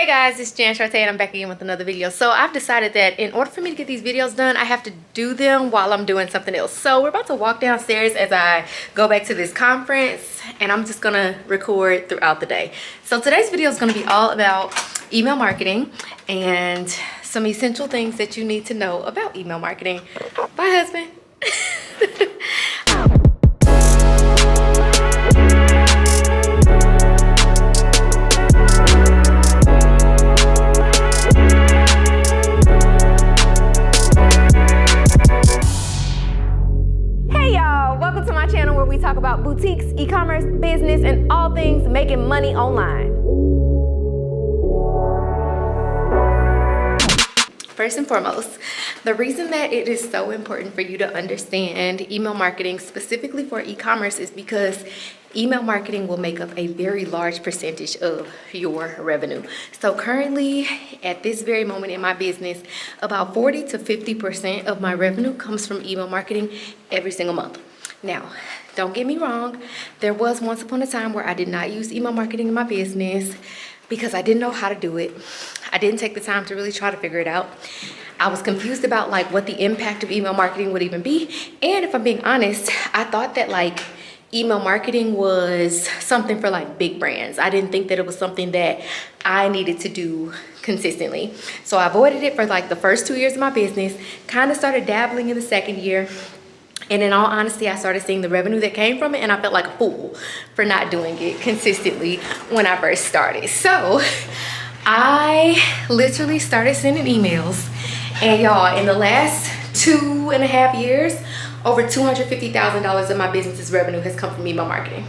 Hey guys, it's Jan Sharte and I'm back again with another video. So I've decided that in order for me to get these videos done, I have to do them while I'm doing something else. So we're about to walk downstairs as I go back to this conference, and I'm just gonna record throughout the day. So today's video is gonna be all about email marketing and some essential things that you need to know about email marketing. Bye, husband. Welcome to my channel where we talk about boutiques, e-commerce, business, and all things making money online. First and foremost, the reason that it is so important for you to understand email marketing specifically for e-commerce is because email marketing will make up a very large percentage of your revenue. So currently, at this very moment in my business, about 40 to 50% of my revenue comes from email marketing every single month. Now, don't get me wrong, there was once upon a time where I did not use email marketing in my business because I didn't know how to do it. I didn't take the time to really try to figure it out. I was confused about what the impact of email marketing would even be. And if I'm being honest, I thought that email marketing was something for big brands. I didn't think that it was something that I needed to do consistently. So I avoided it for the first 2 years of my business, kind of started dabbling in the second year. And in all honesty, I started seeing the revenue that came from it, and I felt like a fool for not doing it consistently when I first started. So I literally started sending emails, and y'all, in the last 2.5 years, over $250,000 of my business's revenue has come from email marketing.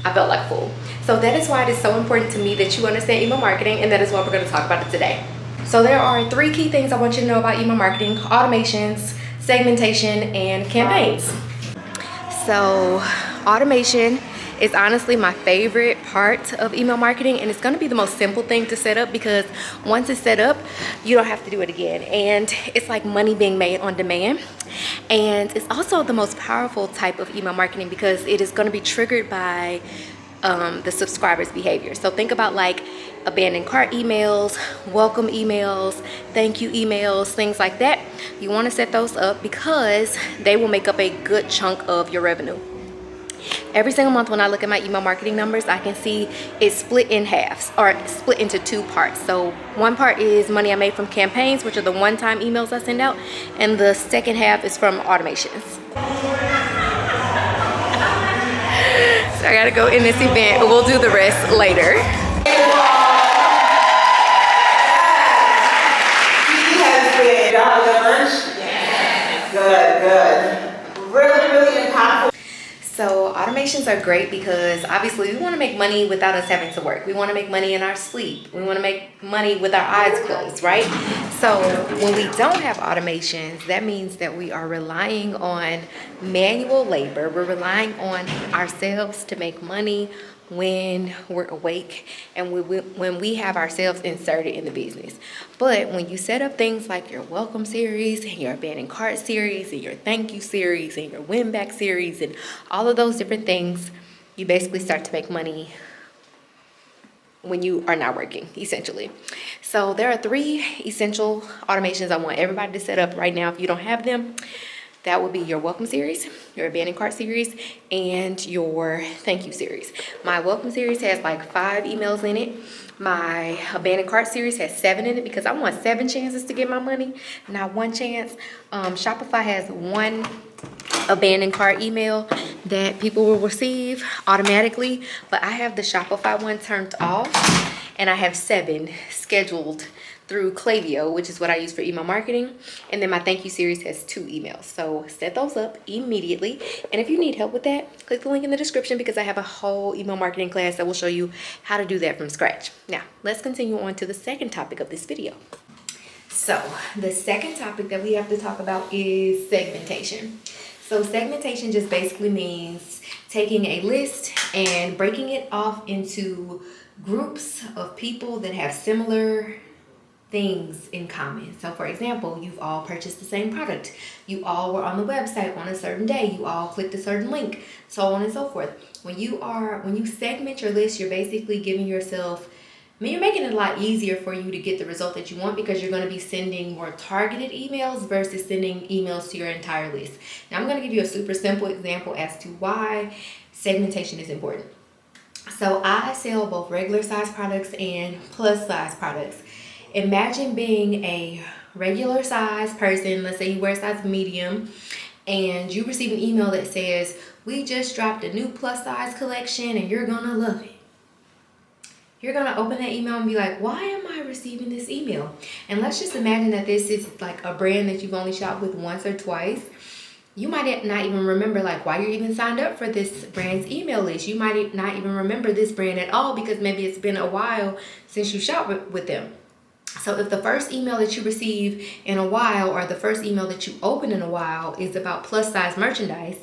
I felt like a fool. So that is why it is so important to me that you understand email marketing, and that is why we're going to talk about it today. So there are 3 key things I want you to know about email marketing: automations, segmentation, and campaigns. So automation is honestly my favorite part of email marketing, and it's going to be the most simple thing to set up because once it's set up, you don't have to do it again. And it's like money being made on demand. And it's also the most powerful type of email marketing because it is going to be triggered by the subscriber's behavior. So think about abandoned cart emails, welcome emails, thank you emails, things like that. You want to set those up because they will make up a good chunk of your revenue. Every single month when I look at my email marketing numbers, I can see it's split in halves, or split into 2 parts. So one part is money I made from campaigns, which are the one-time emails I send out, and the second half is from automations. So I gotta go in this event. We'll do the rest later. Good. Really impactful. So automations are great because obviously we want to make money without us having to work. We want to make money in our sleep. We want to make money with our eyes closed, right? So when we don't have automations, that means that we are relying on manual labor. We're relying on ourselves to make money when we're awake and when we have ourselves inserted in the business. But when you set up things like your welcome series and your abandoned cart series and your thank you series and your win back series and all of those different things, you basically start to make money when you are not working, essentially. So there are 3 essential automations I want everybody to set up right now. If you don't have them, that would be your welcome series, your abandoned cart series, and your thank you series. My welcome series has 5 emails in it. My abandoned cart series has 7 in it because I want 7 chances to get my money, not 1 chance. Shopify has 1 abandoned cart email that people will receive automatically, but I have the Shopify one turned off, and I have 7 scheduled through Klaviyo, which is what I use for email marketing. And then my thank you series has 2 emails. So set those up immediately. And if you need help with that, click the link in the description because I have a whole email marketing class that will show you how to do that from scratch. Now, let's continue on to the second topic of this video. So the second topic that we have to talk about is segmentation. So segmentation just basically means taking a list and breaking it off into groups of people that have similar things in common. So for example, you've all purchased the same product. You all were on the website on a certain day. You all clicked a certain link, so on and so forth. When you segment your list, you're basically giving yourself I mean, you're making it a lot easier for you to get the result that you want because you're going to be sending more targeted emails versus sending emails to your entire list. Now, I'm going to give you a super simple example as to why segmentation is important. So I sell both regular size products and plus size products. Imagine being a regular size person, let's say you wear size medium, and you receive an email that says, we just dropped a new plus size collection and you're gonna love it. You're gonna open that email and be like, why am I receiving this email? And let's just imagine that this is like a brand that you've only shopped with once or twice. You might not even remember like why you're even signed up for this brand's email list. You might not even remember this brand at all because maybe it's been a while since you shopped with them. So if the first email that you receive in a while or the first email that you open in a while is about plus size merchandise,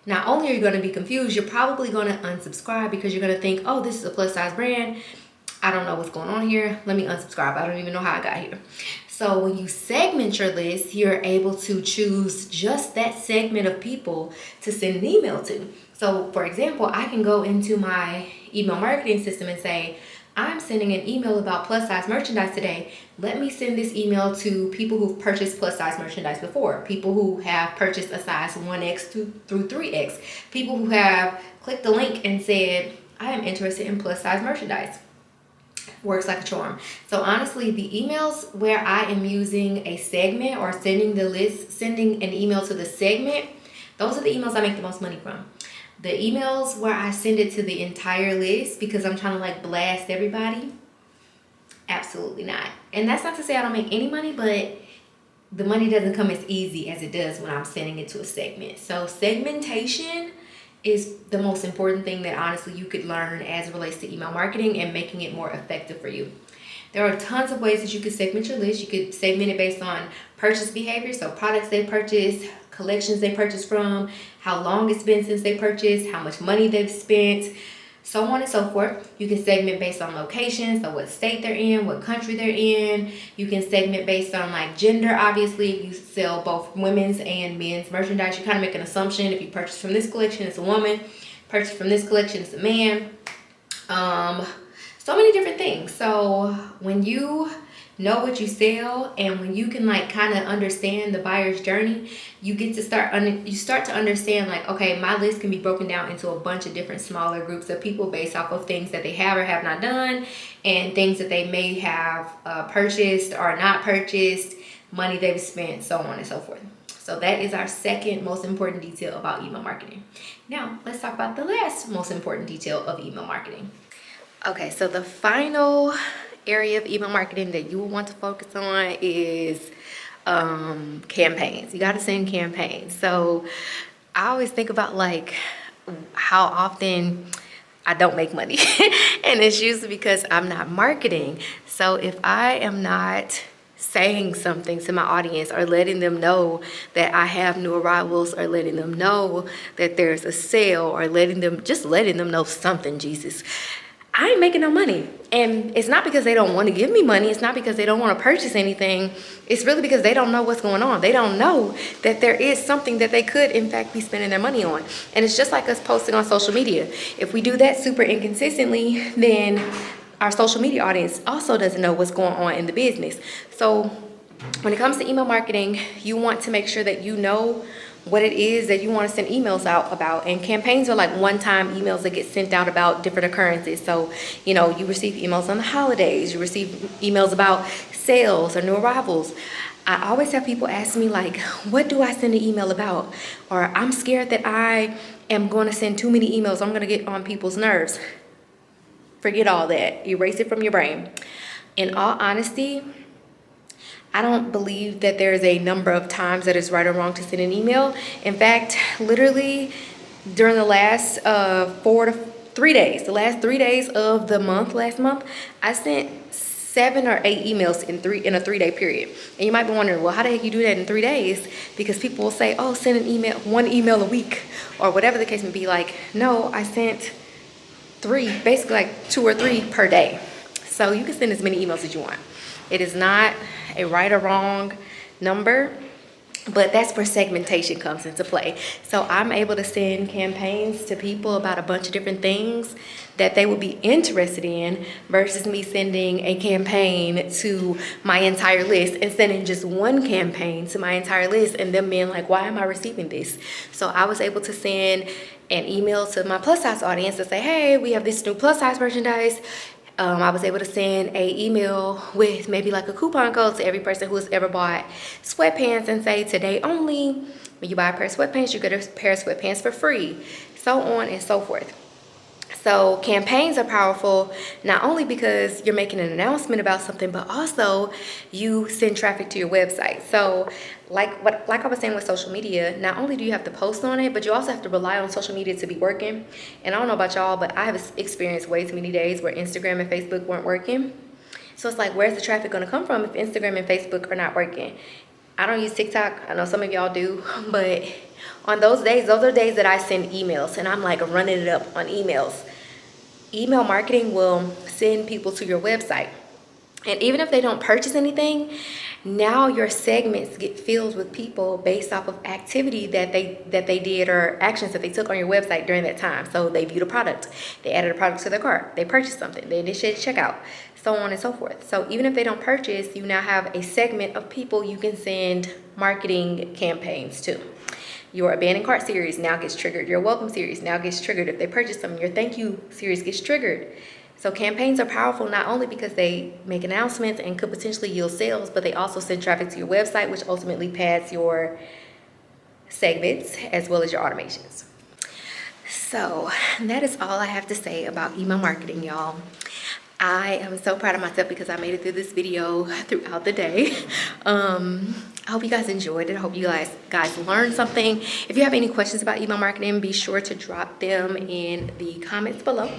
not only are you going to be confused, you're probably going to unsubscribe because you're going to think, oh, this is a plus size brand. I don't know what's going on here. Let me unsubscribe. I don't even know how I got here. So when you segment your list, you're able to choose just that segment of people to send an email to. So for example, I can go into my email marketing system and say, I'm sending an email about plus size merchandise today. Let me send this email to people who've purchased plus size merchandise before, people who have purchased a size 1X through 3X, people who have clicked the link and said, I am interested in plus size merchandise. Works like a charm. So honestly, the emails where I am using a segment or sending an email to the segment, those are the emails I make the most money from. The emails where I send it to the entire list because I'm trying to like blast everybody, absolutely not. And that's not to say I don't make any money, but the money doesn't come as easy as it does when I'm sending it to a segment. So segmentation is the most important thing that honestly you could learn as it relates to email marketing and making it more effective for you. There are tons of ways that you could segment your list. You could segment it based on purchase behavior, so products they purchase, collections they purchase from, how long it's been since they purchased, how much money they've spent, so on and so forth. You can segment based on location, so what state they're in, what country they're in. You can segment based on like gender, obviously. If you sell both women's and men's merchandise, you kind of make an assumption. If you purchase from this collection, it's a woman. Purchase from this collection, it's a man. So many different things. So when you know what you sell and when you can like kind of understand the buyer's journey, you get to start to understand like, okay, my list can be broken down into a bunch of different smaller groups of people based off of things that they have or have not done and things that they may have purchased or not purchased, money they've spent, so on and so forth. So that is our second most important detail about email marketing. Now let's talk about the last most important detail of email marketing. Okay, so the final area of email marketing that you will want to focus on is campaigns. You got to send campaigns. So I always think about like how often I don't make money and it's usually because I'm not marketing. So if I am not saying something to my audience or letting them know that I have new arrivals or letting them know that there's a sale or letting them know something, Jesus, I ain't making no money. And it's not because they don't want to give me money. It's not because they don't want to purchase anything. It's really because they don't know what's going on. They don't know that there is something that they could, in fact, be spending their money on. And it's just like us posting on social media. If we do that super inconsistently, then our social media audience also doesn't know what's going on in the business. So when it comes to email marketing, you want to make sure that you know what it is that you want to send emails out about. And campaigns are like one-time emails that get sent out about different occurrences. So, you know, you receive emails on the holidays, you receive emails about sales or new arrivals. I always have people ask me like, what do I send an email about? Or I'm scared that I am going to send too many emails. I'm going to get on people's nerves. Forget all that. Erase it from your brain. In all honesty, I don't believe that there is a number of times that it's right or wrong to send an email. In fact, literally during the last 3 days, the last 3 days of the month, last month, I sent 7 or 8 emails in a 3-day period. And you might be wondering, well, how the heck you do that in 3 days? Because people will say, oh, send an email, 1 email a week, or whatever the case may be. Like, no, I sent 3, basically like 2 or 3 per day. So you can send as many emails as you want. It is not a right or wrong number. But that's where segmentation comes into play. So I'm able to send campaigns to people about a bunch of different things that they would be interested in versus me sending a campaign to my entire list and sending just one campaign to my entire list and them being like, why am I receiving this? So I was able to send an email to my plus size audience to say, hey, we have this new plus size merchandise. I was able to send a email with maybe like a coupon code to every person who has ever bought sweatpants and say today only, when you buy a pair of sweatpants, you get a pair of sweatpants for free, so on and so forth. So campaigns are powerful not only because you're making an announcement about something, but also you send traffic to your website. So like I was saying with social media, not only do you have to post on it, but you also have to rely on social media to be working. And I don't know about y'all, but I have experienced way too many days where Instagram and Facebook weren't working. So it's like, where's the traffic gonna come from if Instagram and Facebook are not working? I don't use TikTok. I know some of y'all do, but on those are days that I send emails and I'm like running it up on emails. Email marketing will send people to your website. And even if they don't purchase anything, now your segments get filled with people based off of activity that they did or actions that they took on your website during that time. So they viewed a product, they added a product to their cart, they purchased something, they initiated checkout, so on and so forth. So even if they don't purchase, you now have a segment of people you can send marketing campaigns to. Your abandoned cart series now gets triggered. Your welcome series now gets triggered. If they purchase them, your thank you series gets triggered. So campaigns are powerful not only because they make announcements and could potentially yield sales, but they also send traffic to your website, which ultimately pads your segments as well as your automations. So that is all I have to say about email marketing, y'all. I am so proud of myself because I made it through this video throughout the day. I hope you guys enjoyed it. I hope you guys learned something. If you have any questions about email marketing, be sure to drop them in the comments below.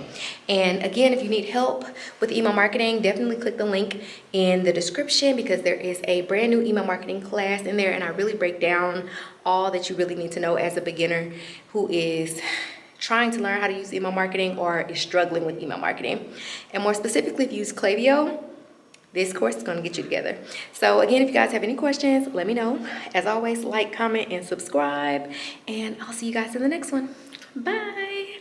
And again, if you need help with email marketing, definitely click the link in the description because there is a brand new email marketing class in there, and I really break down all that you really need to know as a beginner who is trying to learn how to use email marketing or is struggling with email marketing. And more specifically, if you use Klaviyo, this course is going to get you together. So again, if you guys have any questions, let me know. As always, like, comment, and subscribe. And I'll see you guys in the next one. Bye.